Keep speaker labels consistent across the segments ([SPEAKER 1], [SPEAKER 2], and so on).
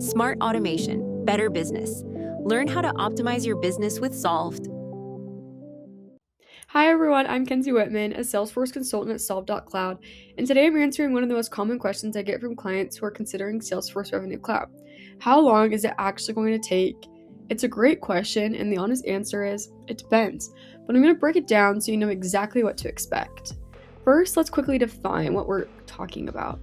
[SPEAKER 1] Smart automation, better business. Learn how to optimize your business with Solvd.
[SPEAKER 2] Hi everyone, I'm Kenzie Whitman, a Salesforce consultant at solvd.cloud, and today I'm answering one of the most common questions I get from clients who are considering Salesforce Revenue Cloud. How long is it actually going to take? It's a great question, and the honest answer is, it depends, but I'm going to break it down so you know exactly what to expect. First, let's quickly define what we're talking about.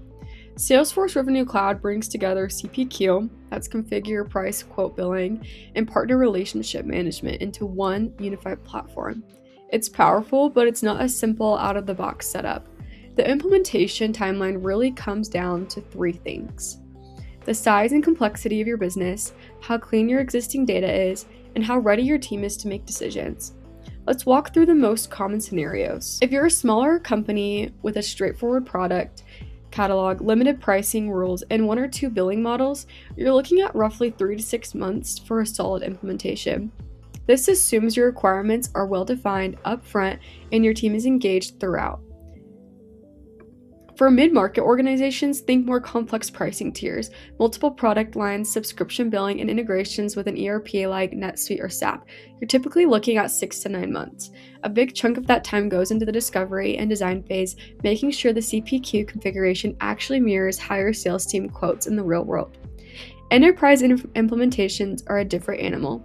[SPEAKER 2] Salesforce Revenue Cloud brings together CPQ, that's configure, price, quote billing, and partner relationship management into one unified platform. It's powerful, but it's not a simple out-of-the-box setup. The implementation timeline really comes down to three things: the size and complexity of your business, how clean your existing data is, and how ready your team is to make decisions. Let's walk through the most common scenarios. If you're a smaller company with a straightforward product catalog, limited pricing rules, and 1 or 2 billing models, you're looking at roughly 3 to 6 months for a solid implementation. This assumes your requirements are well defined upfront and your team is engaged throughout. For mid-market organizations, think more complex pricing tiers, multiple product lines, subscription billing, and integrations with an ERP like NetSuite or SAP. You're typically looking at 6 to 9 months. A big chunk of that time goes into the discovery and design phase, making sure the CPQ configuration actually mirrors how your sales team quotes in the real world. Enterprise implementations are a different animal.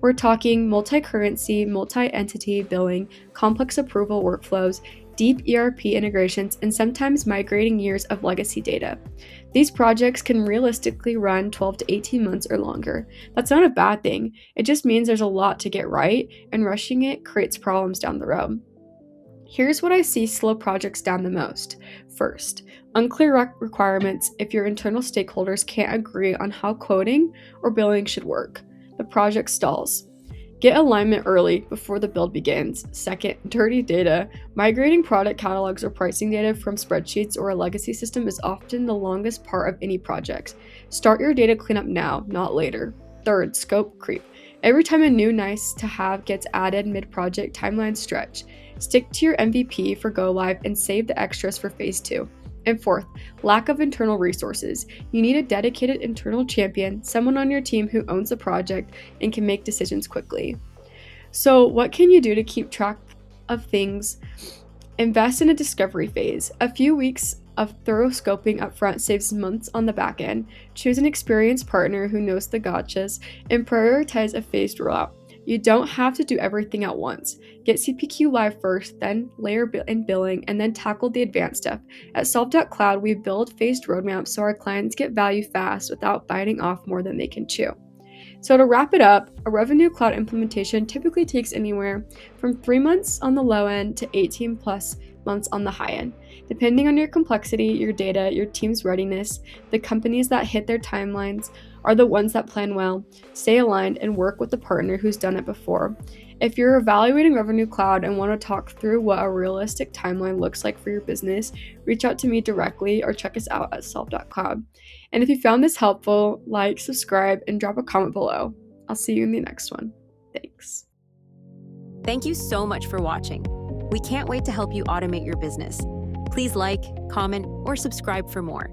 [SPEAKER 2] We're talking multi-currency, multi-entity billing, complex approval workflows, deep ERP integrations, and sometimes migrating years of legacy data. These projects can realistically run 12 to 18 months or longer. That's not a bad thing. It just means there's a lot to get right, and rushing it creates problems down the road. Here's what I see slow projects down the most. First, unclear requirements if your internal stakeholders can't agree on how quoting or billing should work. The project stalls. Get alignment early before the build begins. Second, dirty data. Migrating product catalogs or pricing data from spreadsheets or a legacy system is often the longest part of any project. Start your data cleanup now, not later. Third, scope creep. Every time a new nice to have gets added mid-project, timelines stretch. Stick to your MVP for go live and save the extras for phase 2. And fourth, lack of internal resources. You need a dedicated internal champion, someone on your team who owns the project and can make decisions quickly. So what can you do to keep track of things? Invest in a discovery phase. A few weeks of thorough scoping upfront saves months on the back end. Choose an experienced partner who knows the gotchas and prioritize a phased rollout. You don't have to do everything at once. Get CPQ live first, then layer in billing, and then tackle the advanced stuff. At solvd.cloud, we build phased roadmaps so our clients get value fast without biting off more than they can chew. So to wrap it up, a Revenue Cloud implementation typically takes anywhere from 3 months on the low end to 18 plus months on the high end. Depending on your complexity, your data, your team's readiness, the companies that hit their timelines are the ones that plan well, stay aligned, and work with a partner who's done it before. If you're evaluating Revenue Cloud and want to talk through what a realistic timeline looks like for your business, reach out to me directly or check us out at solvd.cloud. And if you found this helpful, like, subscribe, and drop a comment below. I'll see you in the next one. Thanks.
[SPEAKER 1] Thank you so much for watching. We can't wait to help you automate your business. Please like, comment, or subscribe for more.